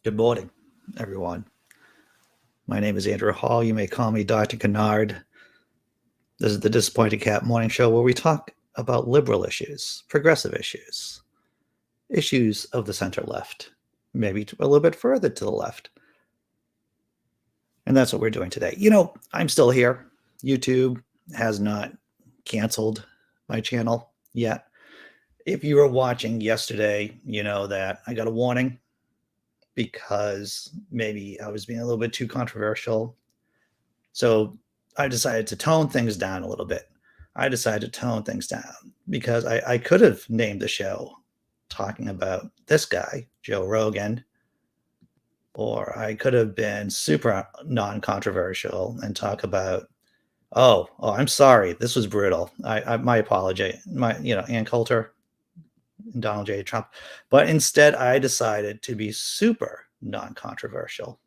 Good morning, everyone. My name is Andrew Hall. You may call me Dr. Kennard. This is the Disappointed Cat Morning Show where we talk about liberal issues, progressive issues, issues of the center left, maybe a little bit further to the left. And that's what we're doing today. I'm still here. YouTube has not canceled my channel yet. If you were watching yesterday, you know that I got a warning because maybe I was being a little bit too controversial. So I decided to tone things down a little bit. I decided to tone things down because I could have named the show talking about this guy, Joe Rogan, or I could have been super non-controversial and talk about, I'm sorry, this was brutal. My apology, Ann Coulter, Donald J. Trump. But instead, I decided to be super non-controversial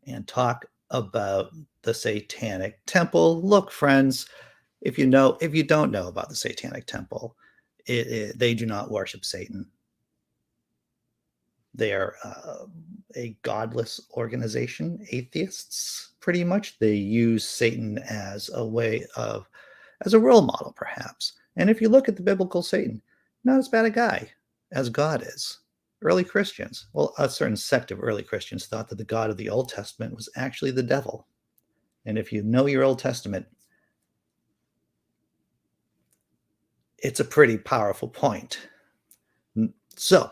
and talk about the Satanic Temple. Look, friends, if you don't know about the Satanic Temple, they do not worship Satan. They are a godless organization, atheists, pretty much. They use Satan as a role model, perhaps. And if you look at the biblical Satan, not as bad a guy as God is. Early Christians, a certain sect of early Christians thought that the God of the Old Testament was actually the devil. And if you know your Old Testament, it's a pretty powerful point. So,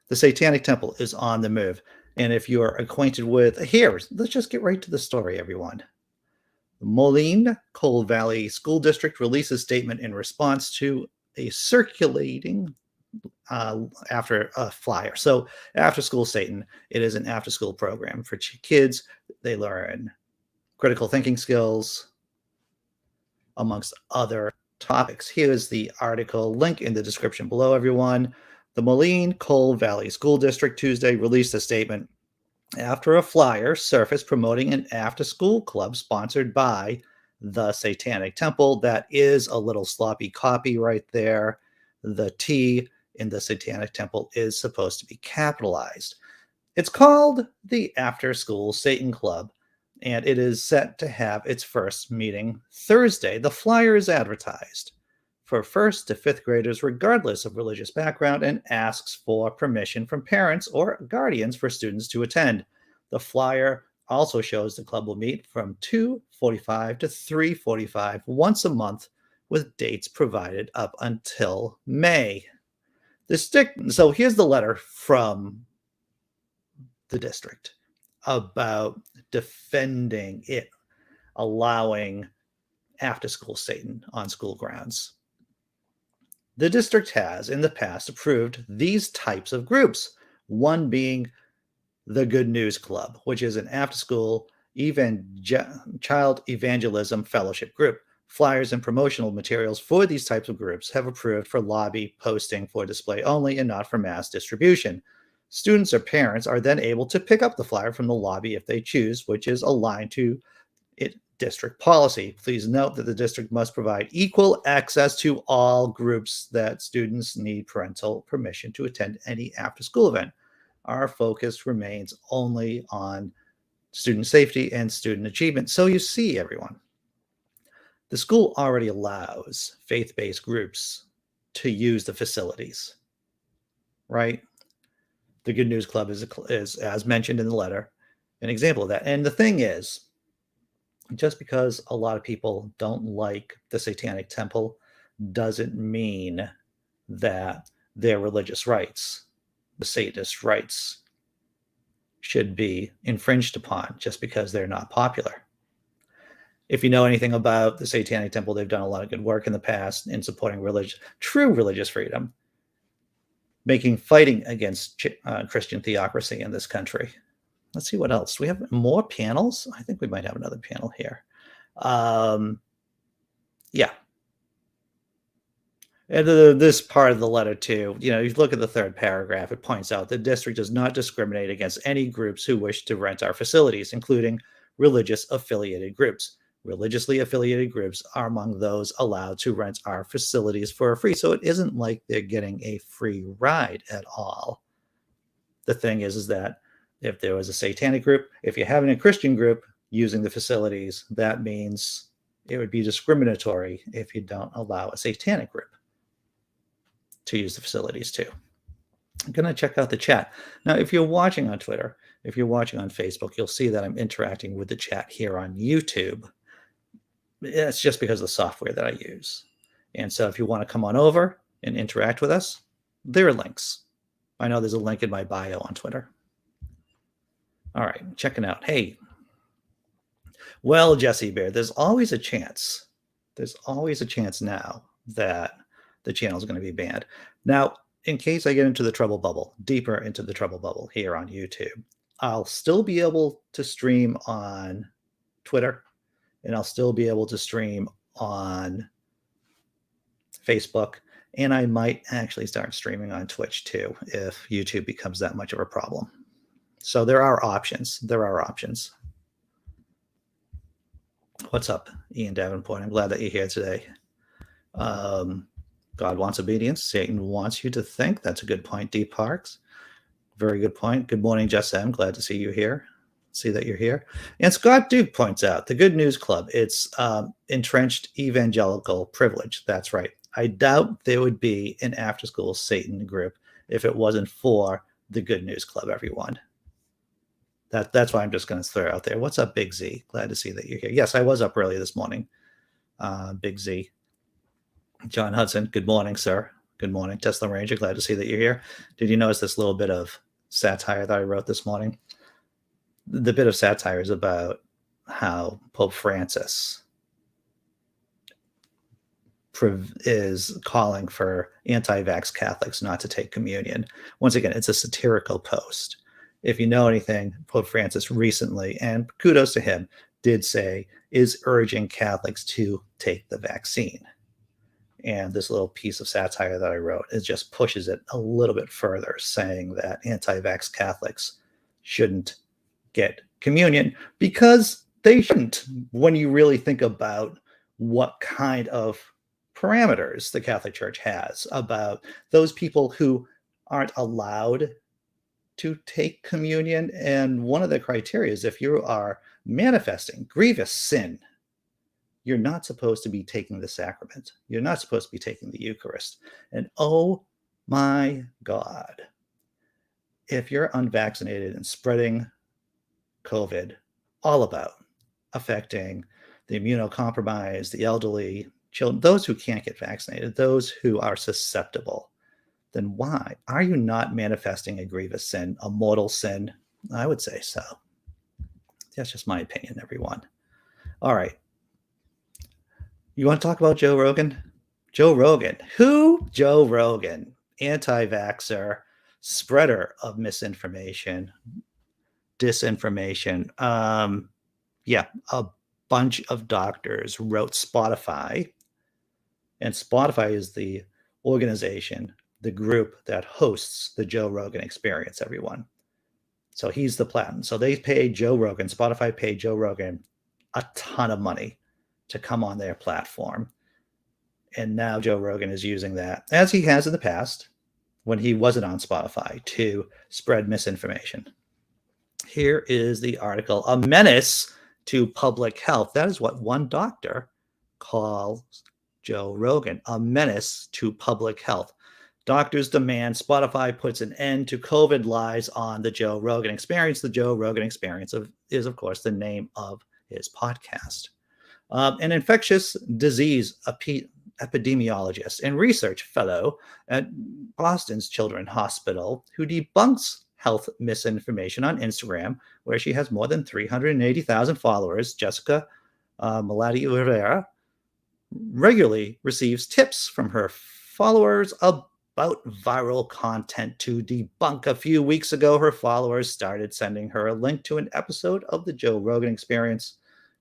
the Satanic Temple is on the move. And if you are acquainted with, let's just get right to the story, everyone. The Moline Coal Valley School District released a statement in response to a circulating after a flyer. So After School Satan, it is an after-school program for kids. They learn critical thinking skills, amongst other topics. Here's the article, link in the description below, everyone. The Moline Coal Valley School District Tuesday released a statement after a flyer surfaced promoting an after-school club sponsored by the Satanic Temple. That is a little sloppy copy right there. The T in the Satanic Temple is supposed to be capitalized. It's called the After School Satan Club, and it is set to have its first meeting Thursday. The flyer is advertised for 1st to 5th graders, regardless of religious background, and asks for permission from parents or guardians for students to attend. The flyer also shows the club will meet from 2:45 to 3:45 once a month, with dates provided up until May. So here's the letter from the district about defending it, allowing after-school Satan on school grounds. The district has in the past approved these types of groups, one being the Good News Club, which is an after-school child evangelism fellowship group. Flyers and promotional materials for these types of groups have approved for lobby posting for display only and not for mass distribution. Students or parents are then able to pick up the flyer from the lobby if they choose, which is aligned to district policy. Please note that the district must provide equal access to all groups, that students need parental permission to attend any after-school event. Our focus remains only on student safety and student achievement. So you see, everyone, the school already allows faith-based groups to use the facilities, right? The Good News Club is, as mentioned in the letter, an example of that. And the thing is, just because a lot of people don't like the Satanic Temple doesn't mean that their religious rights, the Satanist rights, should be infringed upon just because they're not popular. If you know anything about the Satanic Temple, they've done a lot of good work in the past in supporting true religious freedom, fighting against Christian theocracy in this country. Let's see what else. Do we have more panels? I think we might have another panel here. Yeah. And this part of the letter, too, you look at the third paragraph, it points out the district does not discriminate against any groups who wish to rent our facilities, including religious affiliated groups. Religiously affiliated groups are among those allowed to rent our facilities for free. So it isn't like they're getting a free ride at all. The thing is that If there was a satanic group, if you're having a Christian group using the facilities, that means it would be discriminatory if you don't allow a satanic group to use the facilities too. I'm going to check out the chat. Now, if you're watching on Twitter, if you're watching on Facebook, you'll see that I'm interacting with the chat here on YouTube. It's just because of the software that I use. And so if you want to come on over and interact with us, there are links. I know there's a link in my bio on Twitter. All right, checking out. Hey, well, Jessi Bear, there's always a chance. There's always a chance now that the channel is going to be banned. Now, in case I get into the trouble bubble, deeper into the trouble bubble here on YouTube, I'll still be able to stream on Twitter, and I'll still be able to stream on Facebook, and I might actually start streaming on Twitch too if YouTube becomes that much of a problem. So there are options. There are options. What's up, Ian Davenport? I'm glad that you're here today. God wants obedience. Satan wants you to think. That's a good point, Dee Parks. Very good point. Good morning, Jess M. Glad to see you here. See that you're here. And Scott Duke points out the Good News Club. It's entrenched evangelical privilege. That's right. I doubt there would be an after-school Satan group if it wasn't for the Good News Club, everyone. That's why I'm just going to throw it out there. What's up, Big Z? Glad to see that you're here. Yes, I was up early this morning, Big Z. John Hudson, good morning, sir. Good morning. Tesla Ranger, glad to see that you're here. Did you notice this little bit of satire that I wrote this morning? The bit of satire is about how Pope Francis is calling for anti-vax Catholics not to take communion. Once again, it's a satirical post. If you know anything, Pope Francis recently, and kudos to him, did say, is urging Catholics to take the vaccine. And this little piece of satire that I wrote, it just pushes it a little bit further, saying that anti-vax Catholics shouldn't get communion because they shouldn't, when you really think about what kind of parameters the Catholic Church has about those people who aren't allowed to take communion. And one of the criteria is if you are manifesting grievous sin, you're not supposed to be taking the sacrament. You're not supposed to be taking the Eucharist. And oh my God, if you're unvaccinated and spreading COVID, all about affecting the immunocompromised, the elderly, children, those who can't get vaccinated, those who are susceptible, then why are you not manifesting a grievous sin, a mortal sin? I would say so. That's just my opinion, everyone. All right. You want to talk about Joe Rogan? Joe Rogan. Who? Joe Rogan. Anti-vaxxer, spreader of misinformation, disinformation. Yeah, a bunch of doctors wrote Spotify. And Spotify is the organization, the group that hosts the Joe Rogan Experience, everyone. So he's the platinum. So they paid Joe Rogan, Spotify paid Joe Rogan a ton of money to come on their platform. And now Joe Rogan is using that, as he has in the past, when he wasn't on Spotify, to spread misinformation. Here is the article, A Menace to Public Health. That is what one doctor calls Joe Rogan, a menace to public health. Doctors demand Spotify puts an end to COVID lies on the Joe Rogan Experience. The Joe Rogan Experience is, of course, the name of his podcast. An infectious disease epidemiologist and research fellow at Boston's Children's Hospital who debunks health misinformation on Instagram, where she has more than 380,000 followers, Jessica Malati-Rivera, regularly receives tips from her followers about viral content to debunk. A few weeks ago, her followers started sending her a link to an episode of the Joe Rogan Experience,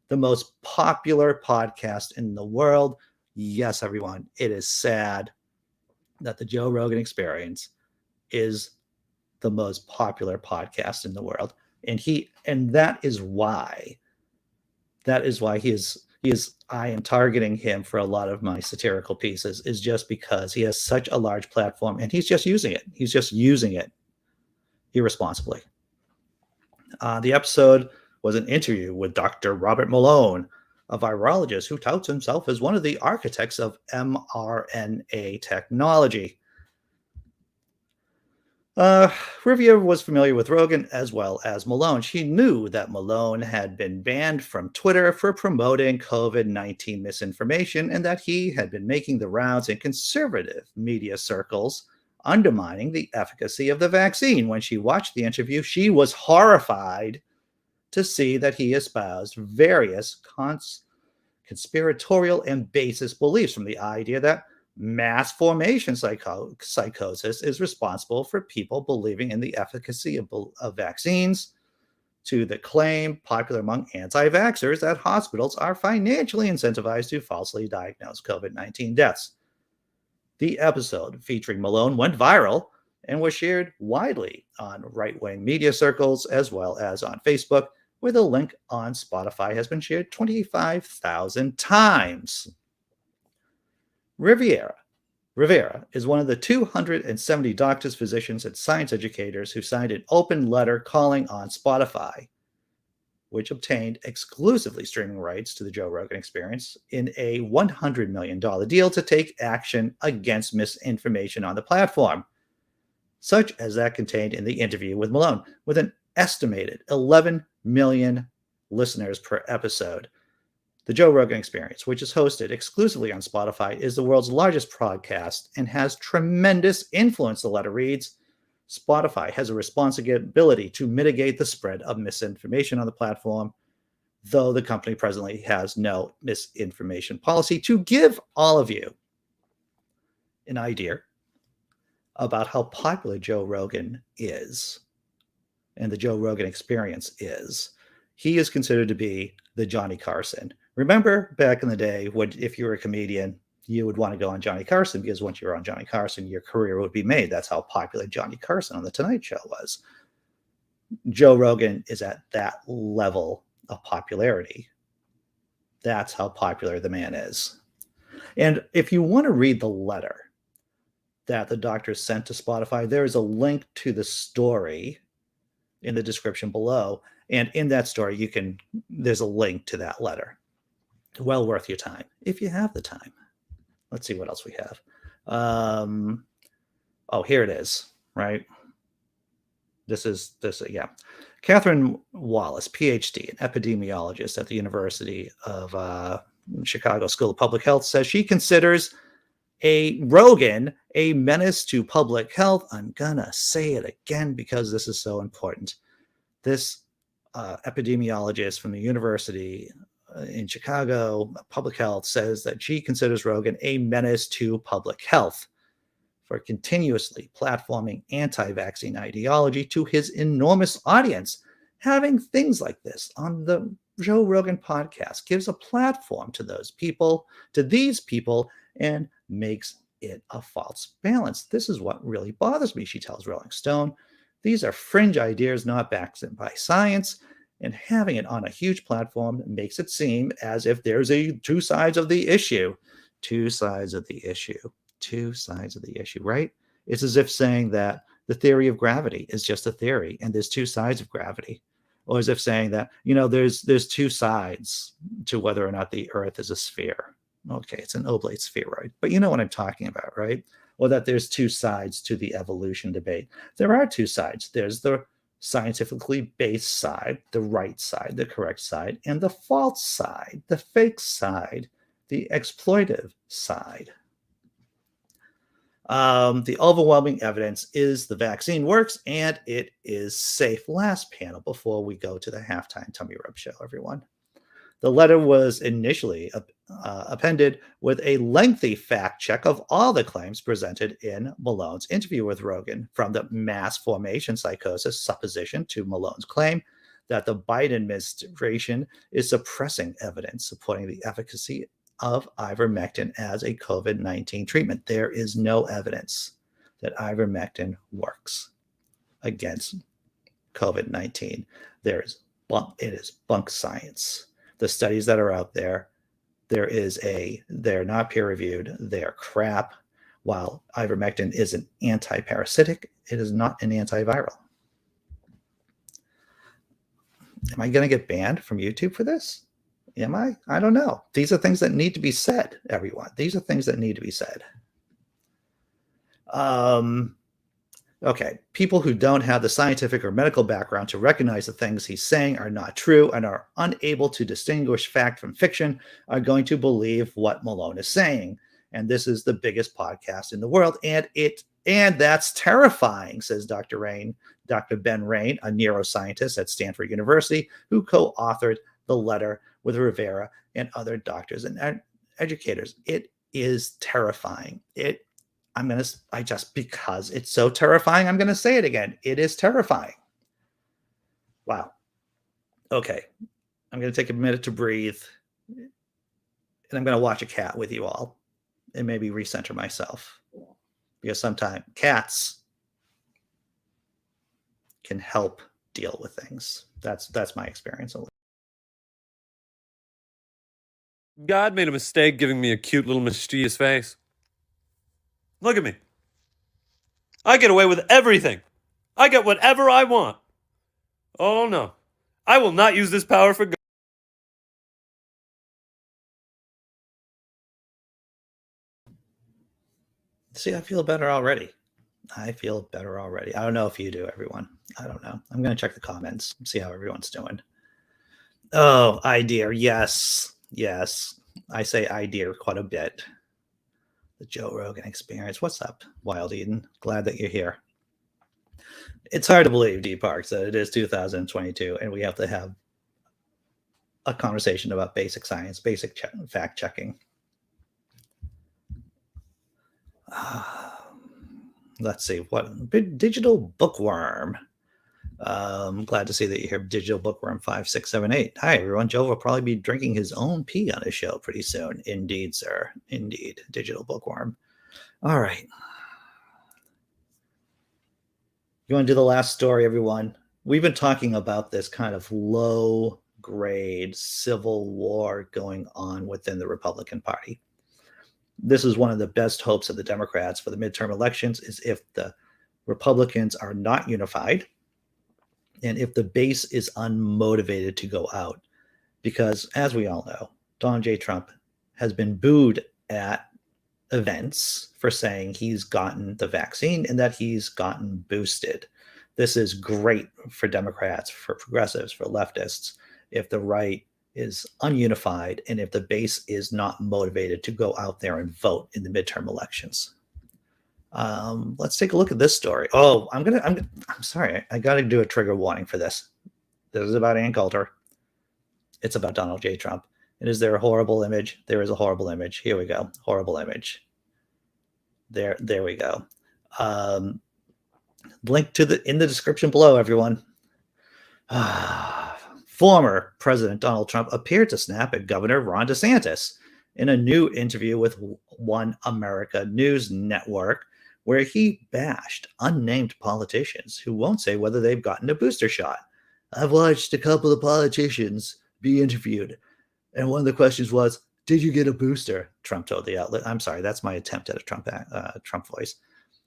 the most popular podcast in the world. Yes, everyone, it is sad that the Joe Rogan Experience is the most popular podcast in the world. And that is why I am targeting him for a lot of my satirical pieces, is just because he has such a large platform and he's just using it. He's just using it irresponsibly. The episode was an interview with Dr. Robert Malone, a virologist who touts himself as one of the architects of mRNA technology. Riviera was familiar with Rogan as well as Malone. She knew that Malone had been banned from Twitter for promoting COVID-19 misinformation and that he had been making the rounds in conservative media circles, undermining the efficacy of the vaccine. When she watched the interview, she was horrified to see that he espoused various conspiratorial and basis beliefs, from the idea that mass formation psychosis is responsible for people believing in the efficacy of vaccines, to the claim, popular among anti-vaxxers, that hospitals are financially incentivized to falsely diagnose COVID-19 deaths. The episode featuring Malone went viral and was shared widely on right-wing media circles as well as on Facebook, where the link on Spotify has been shared 25,000 times. Rivera is one of the 270 doctors, physicians, and science educators who signed an open letter calling on Spotify, which obtained exclusively streaming rights to the Joe Rogan Experience, in a $100 million deal to take action against misinformation on the platform, such as that contained in the interview with Malone. With an estimated 11 million listeners per episode, the Joe Rogan Experience, which is hosted exclusively on Spotify, is the world's largest podcast and has tremendous influence, the letter reads. Spotify has a responsibility to mitigate the spread of misinformation on the platform, though the company presently has no misinformation policy. To give all of you an idea about how popular Joe Rogan is and the Joe Rogan Experience is, he is considered to be the Johnny Carson. Remember back in the day, when if you were a comedian, you would want to go on Johnny Carson, because once you were on Johnny Carson, your career would be made. That's how popular Johnny Carson on The Tonight Show was. Joe Rogan is at that level of popularity. That's how popular the man is. And if you want to read the letter that the doctor sent to Spotify, there is a link to the story in the description below. And in that story, there's a link to that letter. Well worth your time, if you have the time. Let's see what else we have. Here it is, right? Yeah. Catherine Wallace, PhD, an epidemiologist at the University of Chicago School of Public Health, says she considers Rogan a menace to public health. I'm gonna say it again because this is so important. This epidemiologist from the University in Chicago Public Health says that she considers Rogan a menace to public health for continuously platforming anti-vaccine ideology to his enormous audience. Having things like this on the Joe Rogan podcast gives a platform to these people, and makes it a false balance. This is what really bothers me, she tells Rolling Stone. These are fringe ideas not backed by science, and having it on a huge platform makes it seem as if there's two sides of the issue. Two sides of the issue, right? It's as if saying that the theory of gravity is just a theory and there's two sides of gravity. Or as if saying that, there's two sides to whether or not the Earth is a sphere. Okay, it's an oblate spheroid, but you know what I'm talking about, right? Or that there's two sides to the evolution debate. There are two sides. There's the scientifically based side, the right side, the correct side, and the false side, the fake side, the exploitive side. The overwhelming evidence is the vaccine works and it is safe. Last panel before we go to the halftime tummy rub show, everyone. The letter was initially appended with a lengthy fact check of all the claims presented in Malone's interview with Rogan, from the mass formation psychosis supposition to Malone's claim that the Biden administration is suppressing evidence supporting the efficacy of ivermectin as a COVID-19 treatment. There is no evidence that ivermectin works against COVID-19. It is bunk science. The studies that are out there, they're not peer-reviewed, they're crap. While ivermectin is an anti-parasitic, it is not an antiviral. Am I going to get banned from YouTube for this? Am I? I don't know. These are things that need to be said, everyone. These are things that need to be said. Okay, people who don't have the scientific or medical background to recognize the things he's saying are not true and are unable to distinguish fact from fiction are going to believe what Malone is saying. And this is the biggest podcast in the world, and that's terrifying, says Dr. Ben Rain, a neuroscientist at Stanford University, who co-authored the letter with Rivera and other doctors and educators. It is terrifying. Because it's so terrifying, I'm going to say it again. It is terrifying. Wow. Okay. I'm going to take a minute to breathe. And I'm going to watch a cat with you all and maybe recenter myself. Because sometimes cats can help deal with things. That's my experience. God made a mistake giving me a cute little mischievous face. Look at me. I get away with everything. I get whatever I want. Oh no. I will not use this power for good. See, I feel better already. I don't know if you do, everyone. I don't know. I'm going to check the comments, see how everyone's doing. Oh, idea. Yes. I say idea quite a bit. The Joe Rogan Experience. What's up, Wild Eden? Glad that you're here. It's hard to believe, Dee Parks, that it is 2022 and we have to have a conversation about basic science, basic fact checking. Let's see. What? Digital Bookworm. Glad to see that you're here, Digital Bookworm 5678. Hi, everyone. Joe will probably be drinking his own pee on his show pretty soon. Indeed, sir. Indeed. Digital Bookworm. All right. You want to do the last story, everyone? We've been talking about this kind of low-grade civil war going on within the Republican Party. This is one of the best hopes of the Democrats for the midterm elections, is if the Republicans are not unified and if the base is unmotivated to go out. Because, as we all know, Donald J. Trump has been booed at events for saying he's gotten the vaccine and that he's gotten boosted. This is great for Democrats, for progressives, for leftists, if the right is ununified and if the base is not motivated to go out there and vote in the midterm elections. Let's take a look at this story. Oh, I'm sorry. I got to do a trigger warning for this. This is about Ann Coulter. It's about Donald J. Trump. And is there a horrible image? There is a horrible image. Here we go. Horrible image. There we go. Link to in the description below, everyone. Former President Donald Trump appeared to snap at Governor Ron DeSantis in a new interview with One America News Network, where he bashed unnamed politicians who won't say whether they've gotten a booster shot. I've watched a couple of politicians be interviewed, and one of the questions was, did you get a booster? Trump told the outlet. I'm sorry, that's my attempt at a Trump voice.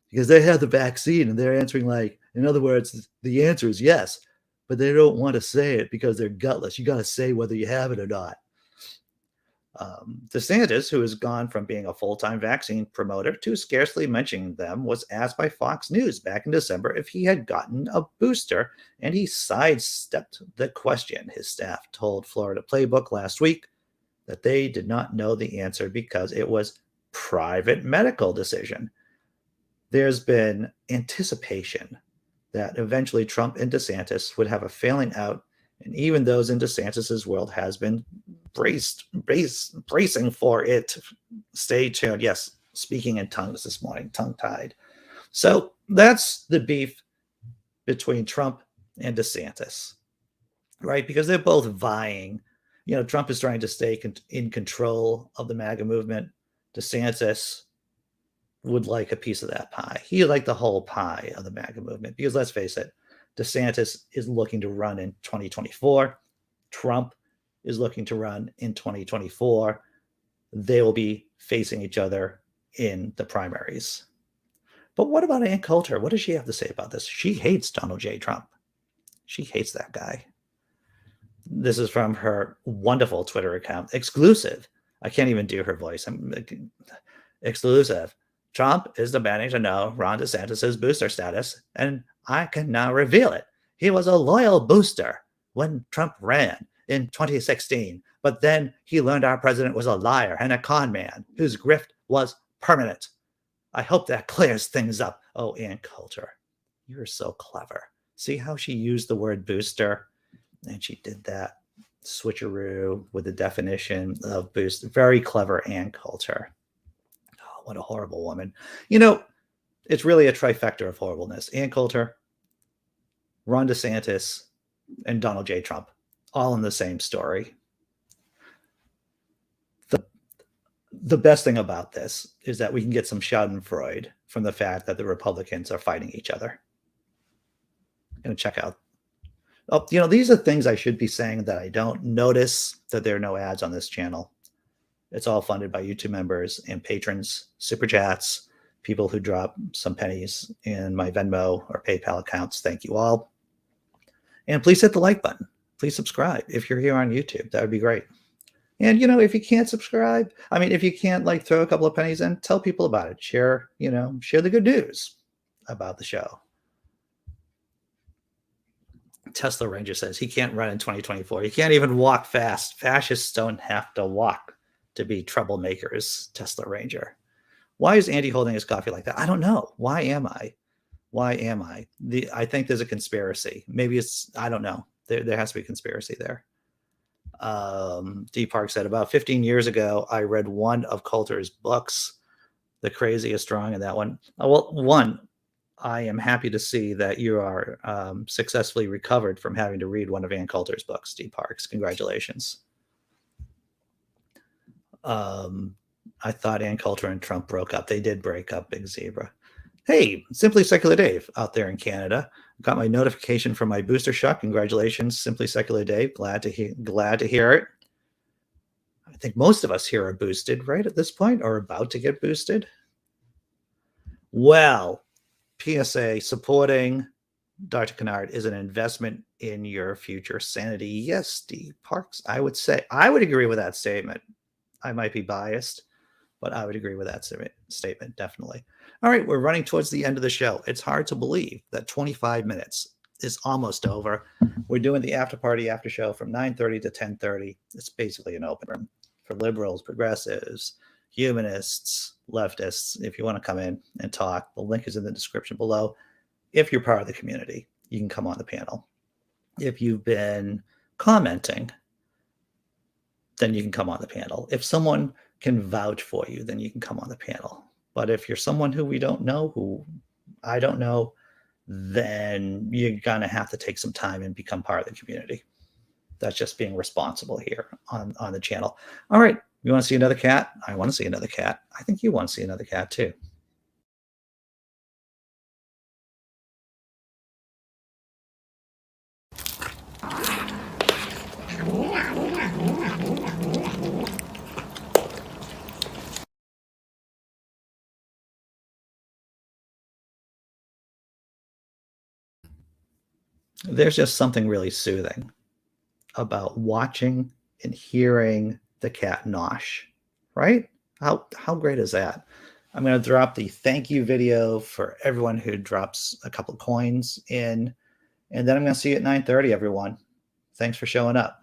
Because they have the vaccine, and they're answering like, in other words, the answer is yes, but they don't want to say it because they're gutless. You got to say whether you have it or not. DeSantis, who has gone from being a full-time vaccine promoter to scarcely mentioning them, was asked by Fox News back in December if he had gotten a booster, and he sidestepped the question. His staff told Florida Playbook last week that they did not know the answer because it was private medical decision. There's been anticipation that eventually Trump and DeSantis would have a falling out, and even those in DeSantis's world has been bracing for it. Stay tuned. Yes, speaking in tongues this morning, tongue-tied. So that's the beef between Trump and DeSantis, right? Because they're both vying. You know, Trump is trying to stay in control of the MAGA movement. DeSantis would like a piece of that pie. He would like the whole pie of the MAGA movement, because let's face it, DeSantis is looking to run in 2024. Trump is looking to run in 2024. They will be facing each other in the primaries. But what about Ann Coulter? What does she have to say about this? She hates Donald J. Trump. She hates that guy. This is from her wonderful Twitter account. Exclusive. I can't even do her voice. I'm exclusive. Trump is demanding to know Ron DeSantis' booster status, and I can now reveal it. He was a loyal booster when Trump ran in 2016, but then he learned our president was a liar and a con man whose grift was permanent. I hope that clears things up. Oh, Ann Coulter, you're so clever. See how she used the word booster? And she did that switcheroo with the definition of boost. Very clever, Ann Coulter. Oh, what a horrible woman. You know, it's really a trifecta of horribleness. Ann Coulter, Ron DeSantis, and Donald J. Trump, all in the same story. The best thing about this is that we can get some schadenfreude from the fact that the Republicans are fighting each other. I'm going to check out. Oh, you know, these are things I should be saying that I don't. Notice that there are no ads on this channel. It's all funded by YouTube members and patrons, super chats, people who drop some pennies in my Venmo or PayPal accounts. Thank you all. And please hit the like button. Please subscribe if you're here on YouTube. That would be great. And, you know, if you can't subscribe, I mean, if you can't like throw a couple of pennies in, tell people about it. Share, you know, share the good news about the show. Tesla Ranger says he can't run in 2024. He can't even walk fast. Fascists don't have to walk to be troublemakers, Tesla Ranger. Why is Andy holding his coffee like that? I don't know. Why am I? Why am I? I think there's a conspiracy. Maybe it's, I don't know. There has to be a conspiracy there. Dee Parks said, about 15 years ago, I read one of Coulter's books, The Crazy is Strong, and that one. Well, one, I am happy to see that you are successfully recovered from having to read one of Ann Coulter's books, Dee Parks. Congratulations. I thought Ann Coulter and Trump broke up. They did break up, Big Zebra. Hey, Simply Secular Dave out there in Canada. Got my notification from my booster shot. Congratulations, Simply Secular Dave. Glad to hear it. I think most of us here are boosted, right, at this point, or about to get boosted. Well, PSA, supporting Dr. Kennard is an investment in your future sanity. Yes, Dee Parks, I would agree with that statement. I might be biased, but I would agree with that statement, definitely. All right, we're running towards the end of the show. It's hard to believe that 25 minutes is almost over. We're doing the after party after show from 9:30 to 10:30. It's basically an open room for liberals, progressives, humanists, leftists. If you want to come in and talk, the link is in the description below. If you're part of the community, you can come on the panel. If you've been commenting, then you can come on the panel. If someone can vouch for you, then you can come on the panel. But if you're someone who we don't know, who I don't know, then you're going to have to take some time and become part of the community. That's just being responsible here on the channel. All right. You want to see another cat? I want to see another cat. I think you want to see another cat too. There's just something really soothing about watching and hearing the cat nosh, right? How great is that? I'm going to drop the thank you video for everyone who drops a couple coins in, and then I'm going to see you at 9:30, everyone. Thanks for showing up.